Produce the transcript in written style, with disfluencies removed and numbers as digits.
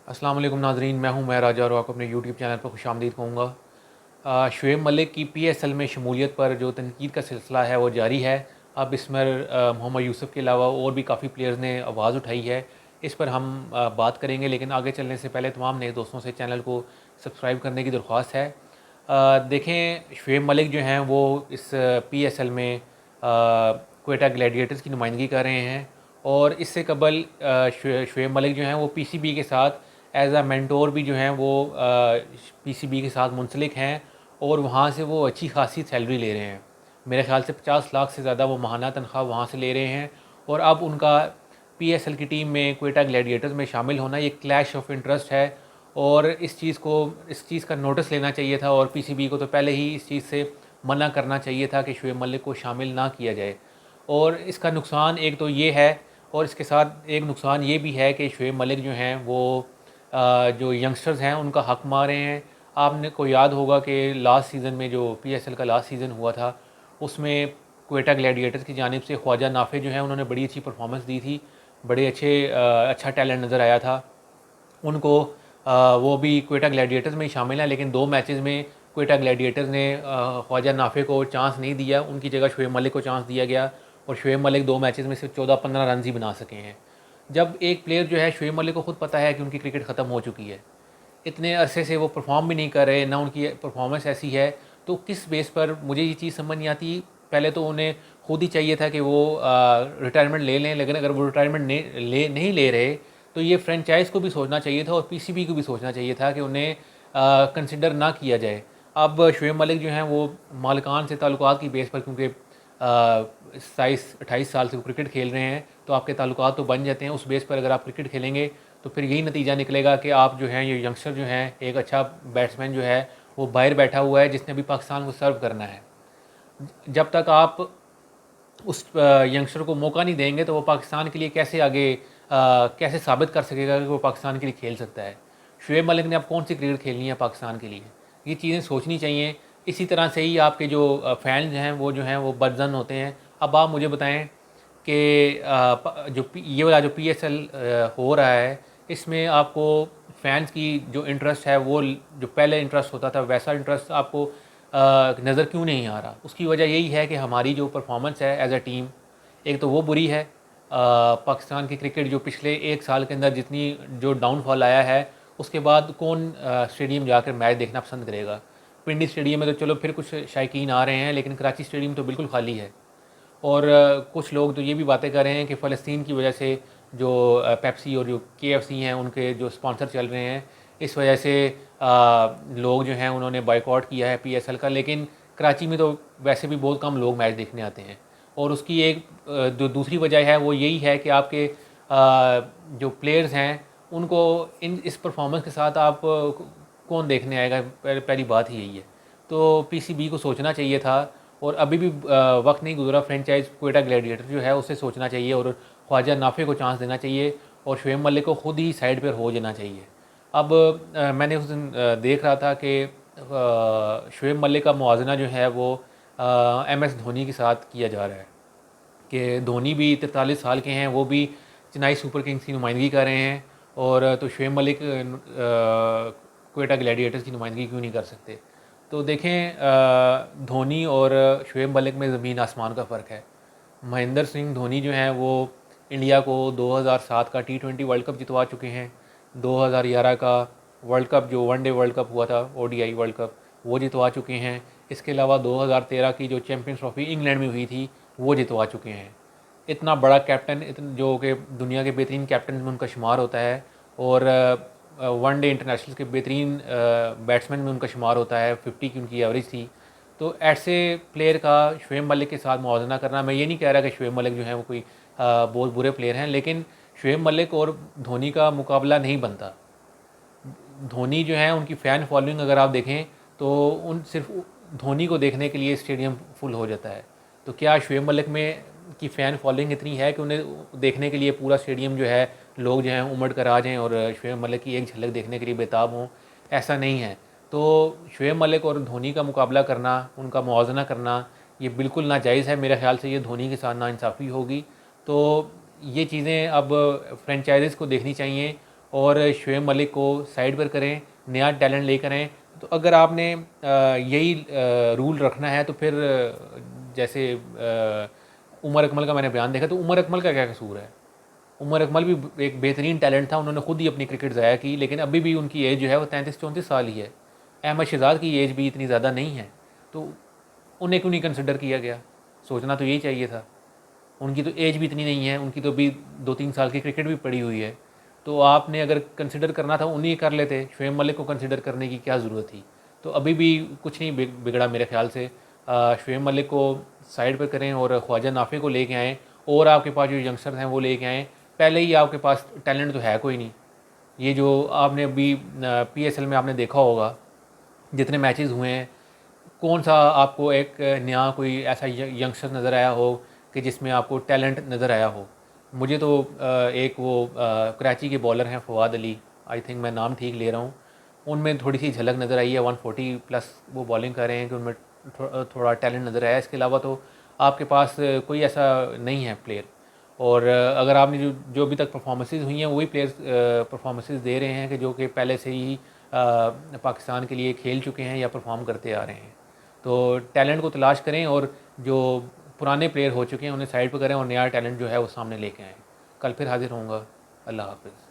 अस्सलाम वालेकुम नाज़रीन, मैं हूं मैं राजा और आपको अपने यूट्यूब चैनल पर खुशामदीद कहूँगा। शुएब मलिक की पीएसएल में शमूलियत पर जो तनकीद का सिलसिला है वो जारी है। अब इसमें मोहम्मद यूसुफ के अलावा और भी काफ़ी प्लेयर्स ने आवाज़ उठाई है। इस पर हम बात करेंगे, लेकिन आगे चलने से पहले तमाम नए दोस्तों से चैनल को सब्सक्राइब करने की दरख्वास्त है। देखें, शुएब मलिक जो हैं वो इस पीएसएल में क्वेटा ग्लैडिएटर्स की नुमाइंदगी कर रहे हैं। और इससे कबल शुएब मलिक जो हैं वो पीसीबी के साथ एज आ मेंटोर भी जो हैं वो पीसीबी के साथ मुंसलिक हैं, और वहाँ से वो अच्छी खासी सैलरी ले रहे हैं। मेरे ख्याल से 50 लाख से ज़्यादा वो माहाना तनख्वाह वहाँ से ले रहे हैं। और अब उनका पीएसएल की टीम में क्वेटा ग्लैडिएटर्स में शामिल होना ये क्लैश ऑफ इंटरेस्ट है। और इस चीज़ का नोटिस लेना चाहिए था, और पीसीबी को तो पहले ही इस चीज़ से मना करना चाहिए था कि शुएब मलिक को शामिल ना किया जाए। और इसका नुकसान एक तो ये है, और इसके साथ एक नुकसान ये भी है कि शुएब मलिक जो हैं वो जो यंगस्टर्स हैं उनका हक मार रहे हैं। आपने को याद होगा कि लास्ट सीज़न में जो पीएसएल का लास्ट सीज़न हुआ था उसमें क्वेटा ग्लैडिएटर्स की जानिब से ख्वाजा नाफे जो हैं उन्होंने बड़ी अच्छी परफॉर्मेंस दी थी। बड़े अच्छा टैलेंट नज़र आया था उनको। वो भी क्वेटा ग्लैडिएटर्स में ही शामिल हैं, लेकिन 2 मैचेस में क्वेटा ग्लैडिएटर्स ने ख्वाजा नाफे को चांस नहीं दिया, उनकी जगह शुएब मलिक को चांस दिया गया। और शुएब मलिक 2 मैचेस में सिर्फ 14-15 रन ही बना सके हैं। जब एक प्लेयर जो है, शुएब मलिक को खुद पता है कि उनकी क्रिकेट ख़त्म हो चुकी है, इतने अरसे से वो परफॉर्म भी नहीं कर रहे, ना उनकी परफॉर्मेंस ऐसी है, तो किस बेस पर, मुझे ये चीज़ समझ नहीं आती। पहले तो उन्हें खुद ही चाहिए था कि वो रिटायरमेंट ले लें, लेकिन अगर वो रिटायरमेंट नहीं ले रहे तो ये फ्रेंचाइज को भी सोचना चाहिए था और पीसीबी को भी सोचना चाहिए था कि उन्हें कंसिडर ना किया जाए। अब शुएब मलिक जो हैं वो मालिकान से ताल्लुकात की बेस पर, क्योंकि 27-28 साल से वो क्रिकेट खेल रहे हैं, तो आपके ताल्लुकात तो बन जाते हैं। उस बेस पर अगर आप क्रिकेट खेलेंगे तो फिर यही नतीजा निकलेगा कि आप जो हैं, ये यंगस्टर जो हैं, एक अच्छा बैट्समैन जो है वो बाहर बैठा हुआ है जिसने अभी पाकिस्तान को सर्व करना है। जब तक आप उस यंगस्टर को मौका नहीं देंगे तो वो पाकिस्तान के लिए कैसे साबित कर सकेगा कि वो पाकिस्तान के लिए खेल सकता है। शुएब मलिक ने अब कौन सी क्रिकेट खेलनी है पाकिस्तान के लिए, ये चीज़ें सोचनी चाहिए। इसी तरह से ही आपके जो फैंस हैं वो बदजन होते हैं। अब आप मुझे बताएं कि ये वाला जो पीएसएल हो रहा है, इसमें आपको फैंस की जो इंटरेस्ट है, वो जो पहले इंटरेस्ट होता था वैसा इंटरेस्ट आपको नज़र क्यों नहीं आ रहा? उसकी वजह यही है कि हमारी जो परफॉर्मेंस है एज अ टीम, एक तो वो बुरी है। पाकिस्तान की क्रिकेट जो पिछले 1 साल के अंदर जितनी जो डाउनफॉल आया है, उसके बाद कौन स्टेडियम जाकर मैच देखना पसंद करेगा? पिंडी स्टेडियम में तो चलो फिर कुछ शायकीन आ रहे हैं, लेकिन कराची स्टेडियम तो बिल्कुल खाली है। और कुछ लोग तो ये भी बातें कर रहे हैं कि फ़लस्तीन की वजह से जो पेप्सी और जो केएफसी हैं उनके जो स्पॉन्सर चल रहे हैं, इस वजह से लोग जो हैं उन्होंने बॉयकॉट किया है पीएसएल का। लेकिन कराची में तो वैसे भी बहुत कम लोग मैच देखने आते हैं। और उसकी एक जो दूसरी वजह है वो यही है कि आपके जो प्लेयर्स हैं उनको इस परफॉर्मेंस के साथ आप कौन देखने आएगा? पहली बात ही यही है। तो पीसीबी को सोचना चाहिए था, और अभी भी वक्त नहीं गुजरा। फ्रेंचाइज क्वेटा ग्लैडिएटर जो है उसे सोचना चाहिए और ख्वाजा नाफे को चांस देना चाहिए, और शुएब मलिक को खुद ही साइड पर हो जाना चाहिए। अब मैंने उस दिन देख रहा था कि शुएब मलिक का मुवाजना जो है वो एमएस धोनी के साथ किया जा रहा है, कि धोनी भी 43 साल के हैं, वो भी चेन्नई सुपर किंग्स की नुमाइंदगी कर रहे हैं, और तो शुएब मलिक क्वेटा ग्लैडिएटर्स की नुमाइंदगी क्यों नहीं कर सकते? तो देखें, धोनी और शुएब मलिक में ज़मीन आसमान का फ़र्क है। महेंद्र सिंह धोनी जो हैं वो इंडिया को 2007 का टी20 वर्ल्ड कप जितवा चुके हैं। 2011 का वर्ल्ड कप, जो वनडे वर्ल्ड कप हुआ था, ओडीआई वर्ल्ड कप, वो जितवा चुके हैं। इसके अलावा 2013 की जो चैम्पियंस ट्रॉफी इंग्लैंड में हुई थी वो जितवा चुके हैं। इतना बड़ा कैप्टन, जो कि दुनिया के बेहतरीन कैप्टन में उनका शुमार होता है, और वनडे इंटरनेशनल के बेहतरीन बैट्समैन में उनका शुमार होता है। 50 की उनकी एवरेज थी। तो ऐसे प्लेयर का शुएब मलिक के साथ मुआवजना करना, मैं ये नहीं कह रहा कि शुएब मलिक जो हैं वो कोई बहुत बुरे प्लेयर हैं, लेकिन शुएब मलिक और धोनी का मुकाबला नहीं बनता। धोनी जो है, उनकी फ़ैन फॉलोइंग अगर आप देखें तो उन सिर्फ धोनी को देखने के लिए स्टेडियम फुल हो जाता है। तो क्या शुएब मलिक में की फ़ैन फॉलोइंग इतनी है कि उन्हें देखने के लिए पूरा स्टेडियम जो है, लोग जो हैं उमड़ कर आ जाएँ और शुएब मलिक की एक झलक देखने के लिए बेताब हों? ऐसा नहीं है। तो शुएब मलिक और धोनी का मुकाबला करना, उनका मुआवजना करना, ये बिल्कुल नाजायज़ है। मेरे ख़्याल से ये धोनी के साथ नाइंसाफ़ी होगी। तो ये चीज़ें अब फ्रेंचाइज़ को देखनी चाहिए, और शुएब मलिक को साइड पर करें, नया टैलेंट लेकर आएँ। तो अगर आपने यही रूल रखना है तो फिर जैसे उमर अकमल का मैंने बयान देखा, तो उमर अकमल का क्या कसूर है? उमर अकमल भी एक बेहतरीन टैलेंट था, उन्होंने खुद ही अपनी क्रिकेट ज़ाया की, लेकिन अभी भी उनकी एज जो है वो 33-34 साल ही है। अहमद शहजाद की एज भी इतनी ज़्यादा नहीं है, तो उन्हें क्यों नहीं कंसिडर किया गया? सोचना तो यही चाहिए था। उनकी तो एज भी इतनी नहीं है, उनकी तो अभी 2-3 साल की क्रिकेट भी पड़ी हुई है। तो आपने अगर कंसिडर करना था उन्हें कर लेते, शुएब मलिक को कंसिडर करने की क्या ज़रूरत थी? तो अभी भी कुछ नहीं बिगड़ा मेरे ख्याल से। शुएब मलिक को साइड पर करें और ख्वाजा नाफे को लेके आएँ, और आपके पास जो यंगस्टर हैं वो लेके आएँ। पहले ही आपके पास टैलेंट तो है कोई नहीं। ये जो आपने अभी PSL में आपने देखा होगा, जितने मैचेस हुए हैं, कौन सा आपको एक नया कोई ऐसा यंगस्टर नज़र आया हो कि जिसमें आपको टैलेंट नज़र आया हो? मुझे तो एक वो कराची के बॉलर हैं फवाद अली, आई थिंक मैं नाम ठीक ले रहा हूँ, उनमें थोड़ी सी झलक नज़र आई है। 140 प्लस वो बॉलिंग कर रहे हैं कि उनमें थोड़ा टैलेंट नज़र आया। इसके अलावा तो आपके पास कोई ऐसा नहीं है प्लेयर। और अगर आपने जो जो अभी तक परफॉर्मेंसेज हुई हैं वही प्लेयर्स परफॉर्मेंसेज दे रहे हैं कि जो कि पहले से ही पाकिस्तान के लिए खेल चुके हैं या परफॉर्म करते आ रहे हैं। तो टैलेंट को तलाश करें और जो पुराने प्लेयर हो चुके हैं उन्हें साइड पर करें और नया टैलेंट जो है वो सामने लेके आएँ। कल फिर हाजिर होऊंगा। अल्लाह हाफ़िज़।